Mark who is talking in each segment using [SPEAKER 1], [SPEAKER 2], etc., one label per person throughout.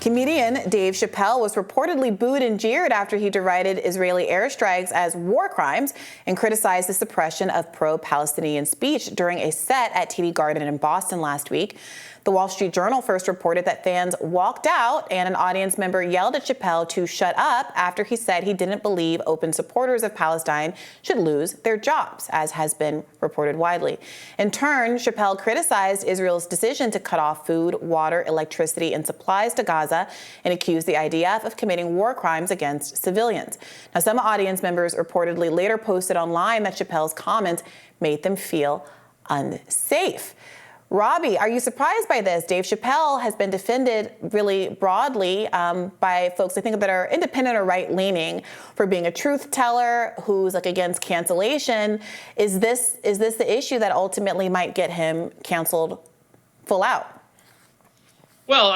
[SPEAKER 1] Comedian Dave Chappelle was reportedly booed and jeered after he derided Israeli airstrikes as war crimes and criticized the suppression of pro-Palestinian speech during a set at TD Garden in Boston last week. The Wall Street Journal first reported that fans walked out and an audience member yelled at Chappelle to shut up after he said he didn't believe open supporters of Palestine should lose their jobs, as has been reported widely. In turn, Chappelle criticized Israel's decision to cut off food, water, electricity, and supplies to Gaza and accused the IDF of committing war crimes against civilians. Now, some audience members reportedly later posted online that Chappelle's comments made them feel unsafe. Robbie, are you surprised by this? Dave Chappelle has been defended really broadly by folks I think that are independent or right-leaning for being a truth teller who's against cancellation. Is this the issue that ultimately might get him canceled full out?
[SPEAKER 2] Well,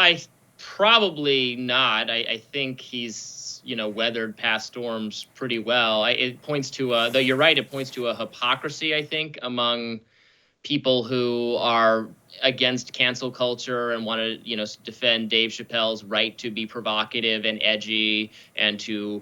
[SPEAKER 2] probably not. I think he's weathered past storms pretty well. It points to though you're right, it points to a hypocrisy, I think, among people who are against cancel culture and want to, defend Dave Chappelle's right to be provocative and edgy and to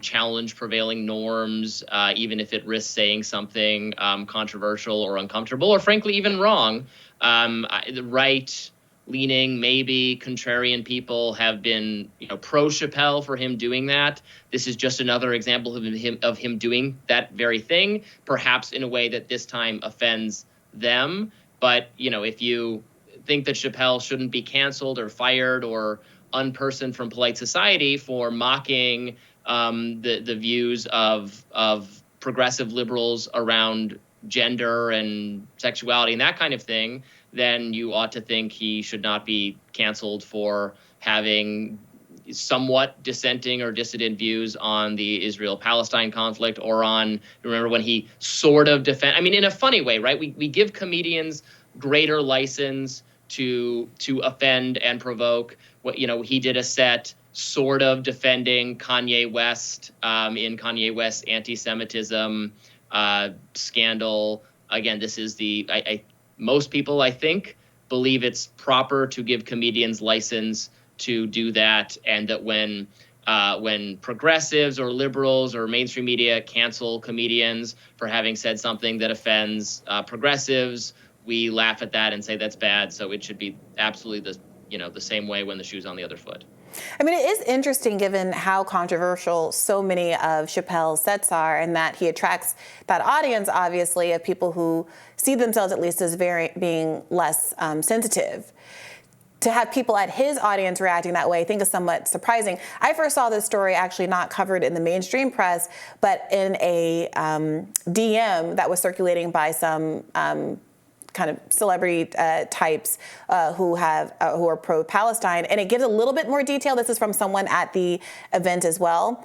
[SPEAKER 2] challenge prevailing norms, even if it risks saying something controversial or uncomfortable or frankly even wrong. The right-leaning, maybe contrarian people have been, pro Chappelle for him doing that. This is just another example of him doing that very thing, perhaps in a way that this time offends them. But, if you think that Chappelle shouldn't be canceled or fired or unpersoned from polite society for mocking the views of progressive liberals around gender and sexuality and that kind of thing, then you ought to think he should not be canceled for having somewhat dissenting or dissident views on the Israel-Palestine conflict or on, remember when he sort of in a funny way, right? We give comedians greater license to offend and provoke. He did a set sort of defending Kanye West in Kanye West's anti-Semitism scandal. Again, this is most people, I think, believe it's proper to give comedians license to do that, and that when progressives or liberals or mainstream media cancel comedians for having said something that offends progressives, we laugh at that and say that's bad. So it should be absolutely the same way when the shoe's on the other foot.
[SPEAKER 1] It is interesting given how controversial so many of Chappelle's sets are, and that he attracts that audience, obviously, of people who see themselves at least as being less sensitive. To have people at his audience reacting that way, I think is somewhat surprising. I first saw this story actually not covered in the mainstream press, but in a DM that was circulating by some kind of celebrity types who are pro-Palestine, and it gives a little bit more detail. This is from someone at the event as well.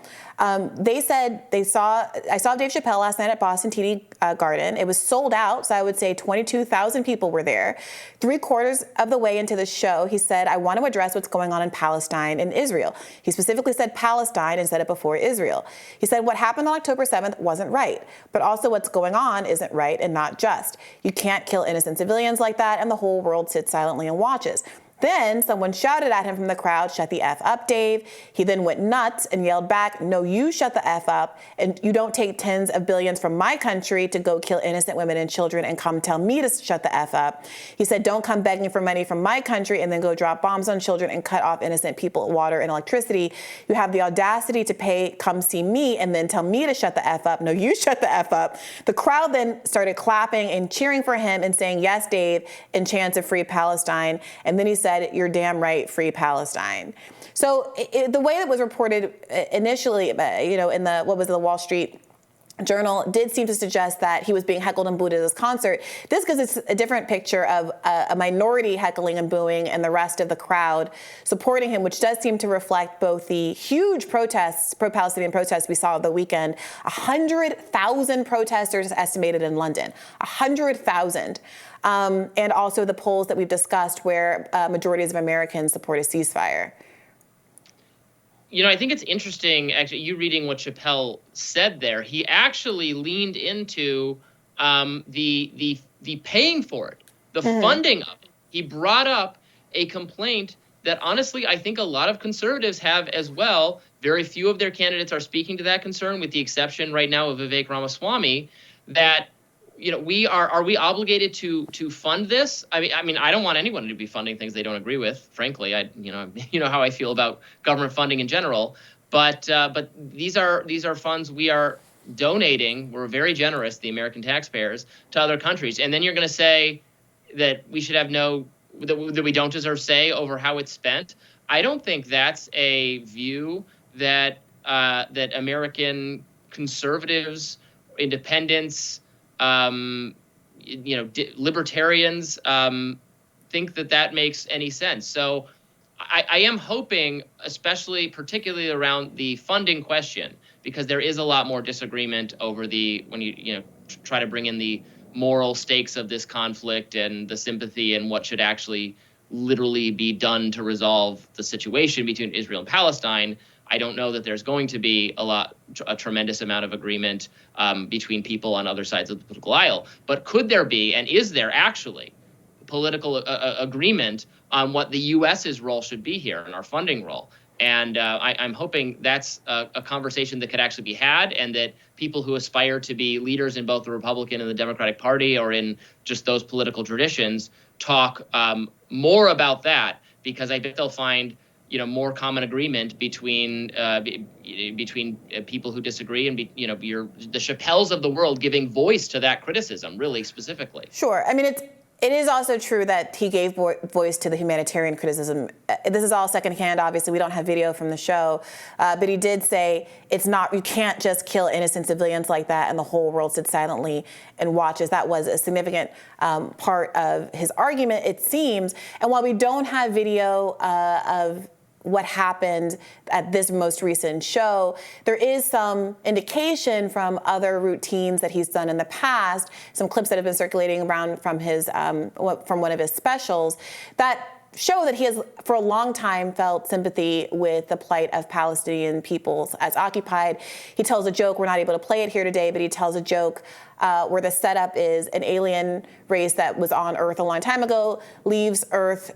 [SPEAKER 1] They said I saw Dave Chappelle last night at Boston TD Garden. It was sold out, so I would say 22,000 people were there. 3/4 of the way into the show, he said, "I want to address what's going on in Palestine and Israel." He specifically said Palestine and said it before Israel. He said, "What happened on October 7th wasn't right, but also what's going on isn't right and not just. You can't kill innocent civilians like that, and the whole world sits silently and watches." Then someone shouted at him from the crowd, "Shut the F up, Dave." He then went nuts and yelled back, "No, you shut the F up, and you don't take tens of billions from my country to go kill innocent women and children and come tell me to shut the F up." He said, "Don't come begging for money from my country and then go drop bombs on children and cut off innocent people, water and electricity. You have the audacity to pay, come see me, and then tell me to shut the F up. No, you shut the F up." The crowd then started clapping and cheering for him and saying, "Yes, Dave," and chants of "Free Palestine." And then he said, "You're damn right, free Palestine." So the way it was reported initially, in the Wall Street Journal did seem to suggest that he was being heckled and booed at his concert. This gives us a different picture of a minority heckling and booing and the rest of the crowd supporting him, which does seem to reflect both the huge protests, pro-Palestinian protests we saw over the weekend. 100,000 protesters estimated in London, 100,000. And also the polls that we've discussed where majorities of Americans support a ceasefire.
[SPEAKER 2] I think it's interesting, actually, you reading what Chappelle said there. He actually leaned into the paying for it, the funding of it. He brought up a complaint that honestly, I think a lot of conservatives have as well. Very few of their candidates are speaking to that concern, with the exception right now of Vivek Ramaswamy, that are we obligated to fund this? I mean, I don't want anyone to be funding things they don't agree with. Frankly, you know how I feel about government funding in general. But these are funds we are donating. We're very generous, the American taxpayers, to other countries, and then you're going to say that we should have that we don't deserve say over how it's spent. I don't think that's a view that that American conservatives, independents, libertarians think that makes any sense. So I am hoping, particularly around the funding question, because there is a lot more disagreement over when you try to bring in the moral stakes of this conflict and the sympathy and what should actually literally be done to resolve the situation between Israel and Palestine. I don't know that there's going to be a tremendous amount of agreement between people on other sides of the political aisle. But could there be, and is there actually, political agreement on what the U.S.'s role should be here and our funding role? And I'm hoping that's a conversation that could actually be had, and that people who aspire to be leaders in both the Republican and the Democratic Party, or in just those political traditions, talk more about that, because I bet they'll find more common agreement between people who disagree, and the Chappelles of the world giving voice to that criticism, really specifically.
[SPEAKER 1] Sure. I mean, it is also true that he gave voice to the humanitarian criticism. This is all secondhand. Obviously, we don't have video from the show, but he did say you can't just kill innocent civilians like that and the whole world sits silently and watches. That was a significant part of his argument, it seems. And while we don't have video of what happened at this most recent show, there is some indication from other routines that he's done in the past, some clips that have been circulating around from from one of his specials, that show that he has for a long time felt sympathy with the plight of Palestinian peoples as occupied. He tells a joke, we're not able to play it here today, but he tells a joke where the setup is an alien race that was on Earth a long time ago, leaves Earth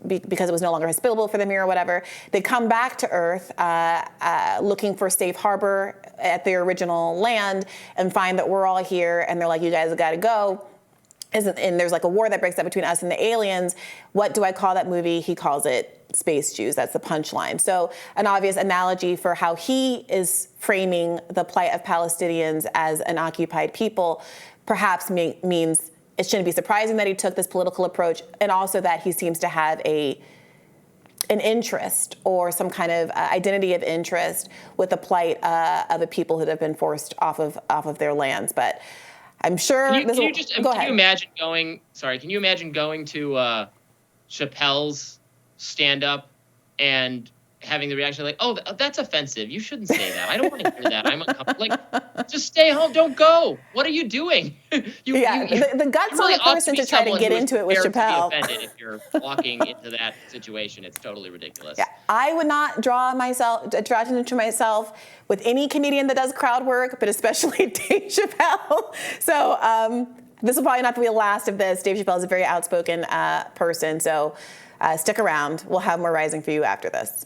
[SPEAKER 1] because it was no longer hospitable for them here or whatever. They come back to Earth looking for safe harbor at their original land and find that we're all here, and they're like, you guys have got to go. And there's like a war that breaks out between us and the aliens. What do I call that movie? He calls it Space Jews. That's the punchline. So an obvious analogy for how he is framing the plight of Palestinians as an occupied people perhaps means it shouldn't be surprising that he took this political approach, and also that he seems to have an interest or some kind of identity of interest with the plight of the people who have been forced off of their lands. But I'm sure. Can you
[SPEAKER 2] imagine going? Sorry, can you imagine going to Chappelle's stand-up and having the reaction like, "Oh, that's offensive. You shouldn't say that. I don't want to hear that. I'm uncomfortable." Like, just stay home. Don't go. What are you doing?
[SPEAKER 1] The guts of the person to try to get into it with Chappelle.
[SPEAKER 2] To be offended if you're walking into that situation. It's totally ridiculous.
[SPEAKER 1] Yeah, I would not draw attention to myself with any comedian that does crowd work, but especially Dave Chappelle. So this will probably not be the last of this. Dave Chappelle is a very outspoken person, so stick around. We'll have more Rising for you after this.